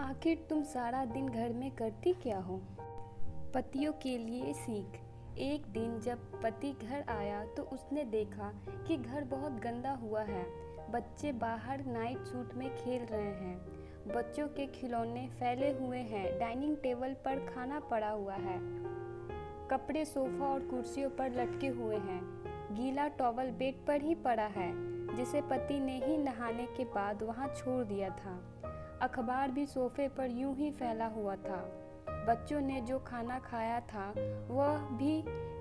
आखिर तुम सारा दिन घर में करती क्या हो? पतियों के लिए सीख। एक दिन जब पति घर आया तो उसने देखा कि घर बहुत गंदा हुआ है। बच्चे बाहर नाइट सूट में खेल रहे हैं। बच्चों के खिलौने फैले हुए हैं। डाइनिंग टेबल पर खाना पड़ा हुआ है। कपड़े सोफा और कुर्सियों पर लटके हुए हैं। गीला टॉवल बेड पर ही पड़ा है, जिसे पति ने ही नहाने के बाद वहां छोड़ दिया था। अखबार भी सोफे पर यूं ही फैला हुआ था। बच्चों ने जो खाना खाया था वह भी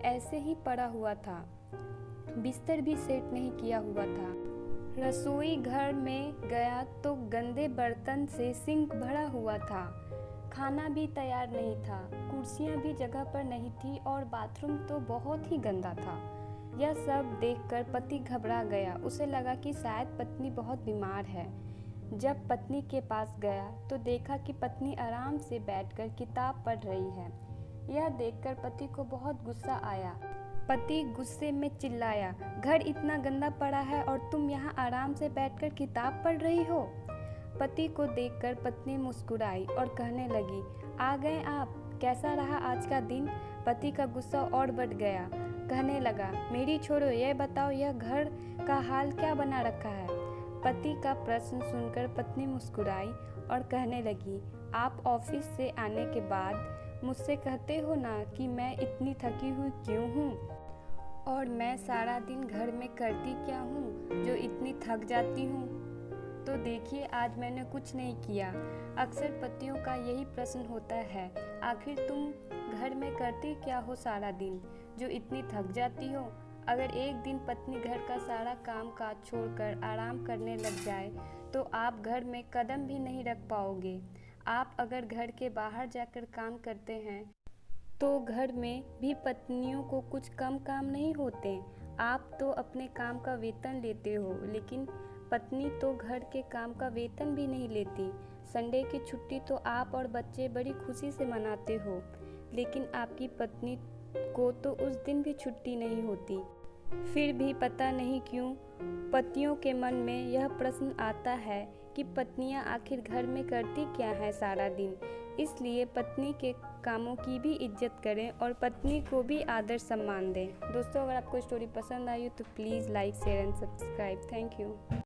ऐसे ही पड़ा हुआ था। बिस्तर भी सेट नहीं किया हुआ था। रसोई घर में गया तो गंदे बर्तन से सिंक भरा हुआ था। खाना भी तैयार नहीं था। कुर्सियां भी जगह पर नहीं थी और बाथरूम तो बहुत ही गंदा था। यह सब देखकर पति घबरा गया। उसे लगा कि शायद पत्नी बहुत बीमार है। जब पत्नी के पास गया तो देखा कि पत्नी आराम से बैठकर किताब पढ़ रही है। यह देखकर पति को बहुत गुस्सा आया। पति गुस्से में चिल्लाया, घर इतना गंदा पड़ा है और तुम यहाँ आराम से बैठकर किताब पढ़ रही हो। पति को देखकर पत्नी मुस्कुराई और कहने लगी, आ गए आप, कैसा रहा आज का दिन? पति का गुस्सा और बढ़ गया। कहने लगा, मेरी छोड़ो, यह बताओ यह घर का हाल क्या बना रखा है? पति का प्रश्न सुनकर पत्नी मुस्कुराई और कहने लगी, आप ऑफिस से आने के बाद मुझसे कहते हो ना कि मैं इतनी थकी हुई क्यों हूँ और मैं सारा दिन घर में करती क्या हूँ जो इतनी थक जाती हूँ। तो देखिए, आज मैंने कुछ नहीं किया। अक्सर पतियों का यही प्रश्न होता है, आखिर तुम घर में करती क्या हो सारा दिन जो इतनी थक जाती हो। अगर एक दिन पत्नी घर का सारा काम काज छोड़कर आराम करने लग जाए तो आप घर में कदम भी नहीं रख पाओगे। आप अगर घर के बाहर जाकर काम करते हैं तो घर में भी पत्नियों को कुछ कम काम नहीं होते। आप तो अपने काम का वेतन लेते हो, लेकिन पत्नी तो घर के काम का वेतन भी नहीं लेती। संडे की छुट्टी तो आप और बच्चे बड़ी खुशी से मनाते हो, लेकिन आपकी पत्नी को तो उस दिन भी छुट्टी नहीं होती। फिर भी पता नहीं क्यों पतियों के मन में यह प्रश्न आता है कि पत्नियां आखिर घर में करती क्या है सारा दिन। इसलिए पत्नी के कामों की भी इज्जत करें और पत्नी को भी आदर सम्मान दें। दोस्तों, अगर आपको स्टोरी पसंद आई हो तो please like, share and subscribe. Thank you.